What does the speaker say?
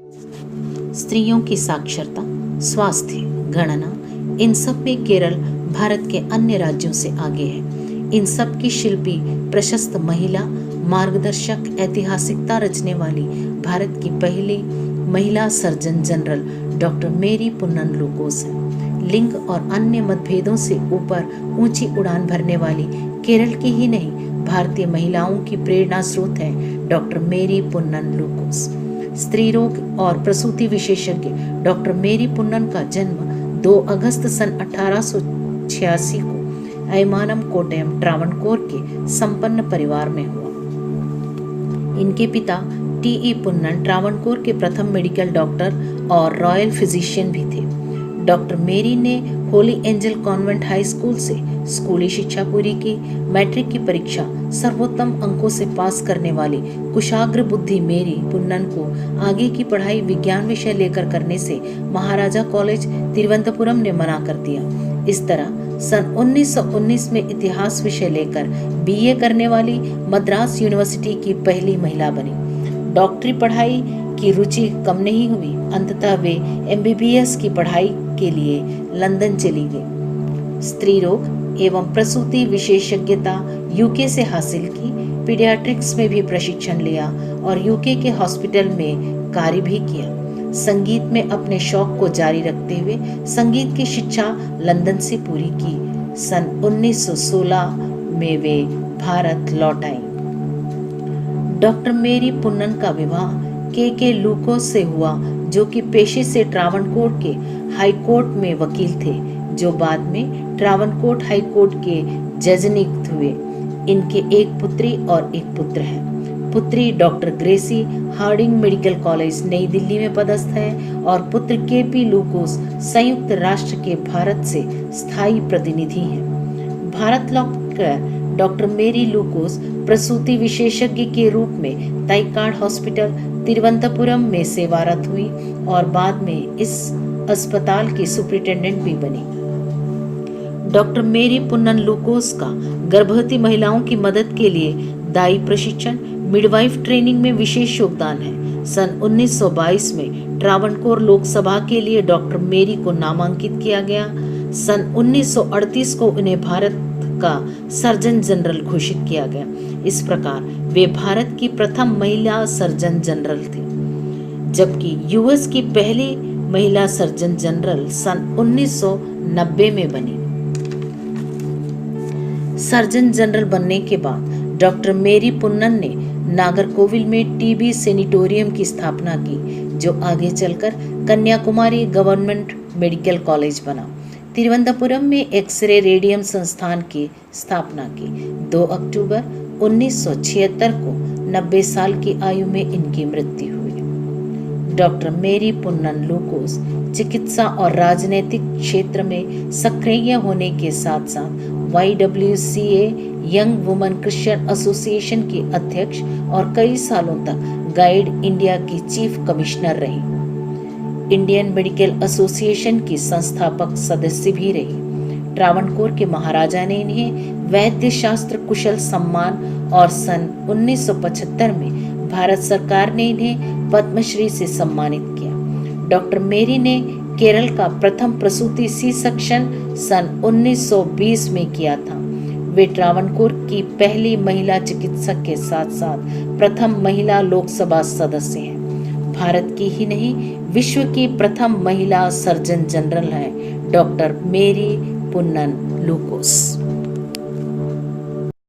स्त्रियों की साक्षरता, स्वास्थ्य, गणना, इन सब में केरल भारत के अन्य राज्यों से आगे है। इन सब की शिल्पी, प्रशस्त महिला, मार्गदर्शक, ऐतिहासिकता रचने वाली भारत की पहली महिला सर्जन जनरल डॉक्टर मेरी पुन्नन लूकोस है। लिंग और अन्य मतभेदों से ऊपर ऊंची उड़ान भरने वाली केरल की ही नहीं, भारतीय महिलाओं की प्रेरणा स्रोत है डॉक्टर मेरी पुन्नन लूकोस। स्त्री रोग और प्रसूति विशेषज्ञ डॉक्टर मेरी पुन्नन का जन्म 2 अगस्त सन 1886 को अयमानम कोट्टयम ट्रावणकोर के संपन्न परिवार में हुआ। इनके पिता टी.ई. पुन्नन ट्रावणकोर के प्रथम मेडिकल डॉक्टर और रॉयल फिजिशियन भी थे। डॉक्टर मेरी ने Holi angel convent high school से स्कूली शिक्षा पूरी की। मैट्रिक की परीक्षा सर्वोत्तम अंकों से पास करने वाली कुशाग्र बुद्धि मेरी पुन्नन को आगे की पढ़ाई विज्ञान विषय लेकर करने से महाराजा कॉलेज तिरुवनंतपुरम ने मना कर दिया। इस तरह सन 1919 में इतिहास विषय लेकर बीए करने वाली मद्रास यूनिवर्सिटी की पहली महिला बनी। डॉक्टरी पढ़ाई की रुचि कम नहीं हुई। अंततः वे एमबीबीएस की पढ़ाई के लिए लंदन चली गई। स्त्री रोग एवं प्रसूति विशेषज्ञता यूके से हासिल की। पीडियाट्रिक्स में भी प्रशिक्षण लिया और यूके के हॉस्पिटल में कार्य भी किया। संगीत में अपने शौक को जारी रखते हुए संगीत की शिक्षा लंदन से पूरी की। सन 1916 में वे भारत लौट आईं। डॉक्टर मेरी पुन्नन का विवाह के लूकोस से हुआ, जो कि पेशे से ट्रावणकोर के हाई कोर्ट में वकील थे, जो बाद में ट्रावणकोर हाई कोर्ट के जज नियुक्त हुए। इनके एक पुत्री और एक पुत्र है। पुत्री doctor Gracie Hardinge medical college New Delhi में पदस्थ है और पुत्र के.पी. लूकोस संयुक्त राष्ट्र के भारत से स्थायी प्रतिनिधि हैं। भारत लौटकर डॉक्टर मेरी लूकोस प्रसूति विशेषज्ञ के रूप में तैकाड़ हॉस्पिटल तिरुवनंतपुरम में सेवारत हुई और बाद में इस अस्पताल की सुपरिटेंडेंट भी बनी। डॉक्टर मेरी पुन्नन लूकोस का गर्भवती महिलाओं की मदद के लिए दाई प्रशिक्षण, मिडवाइफ ट्रेनिंग में विशेष योगदान है। सन 1922 में ट्रावणकोर लोकसभा के लिए डॉक्टर मेरी को नामांकित किया गया। सन 1938 को उन्हें भारत का सर्जन जनरल घोषित किया गया। इस प्रकार वे भारत की प्रथम महिला सर्जन जनरल थी, जबकि यूएस की पहली महिला सर्जन जनरल सन 1990 में बनी। सर्जन जनरल बनने के बाद डॉक्टर मेरी पुन्नन ने नागरकोविल में टीबी सेनिटोरियम की स्थापना की, जो आगे चलकर कन्याकुमारी गवर्नमेंट मेडिकल कॉलेज बना। तिरुवनंतपुरम में एक्सरे रेडियम संस्थान की स्थापना की। 2 अक्टूबर 1976 को 90 साल की आयु में इनकी मृत्यु हुई। डॉक्टर मेरी पुन्नन लूकोस चिकित्सा और राजनीतिक क्षेत्र में सक्रिय होने के साथ साथ YWCA young woman Christian association की अध्यक्ष और कई सालों तक गाइड इंडिया की चीफ कमिश्नर रही। इंडियन मेडिकल एसोसिएशन की संस्थापक सदस्य भी रही। ट्रावणकोर के महाराजा ने इन्हें वैद्य शास्त्र कुशल सम्मान और सन 1975 में भारत सरकार ने इन्हें पद्मश्री से सम्मानित किया। डॉक्टर मेरी ने केरल का प्रथम प्रसूति सी सेक्शन सन 1920 में किया था। वे ट्रावणकोर की पहली महिला चिकित्सक के साथ साथ प्रथम महिला लोकसभा सदस्य हैं। भारत की ही नहीं, विश्व की प्रथम महिला सर्जन जनरल हैं डॉक्टर मेरी पुन्नन लूकोस।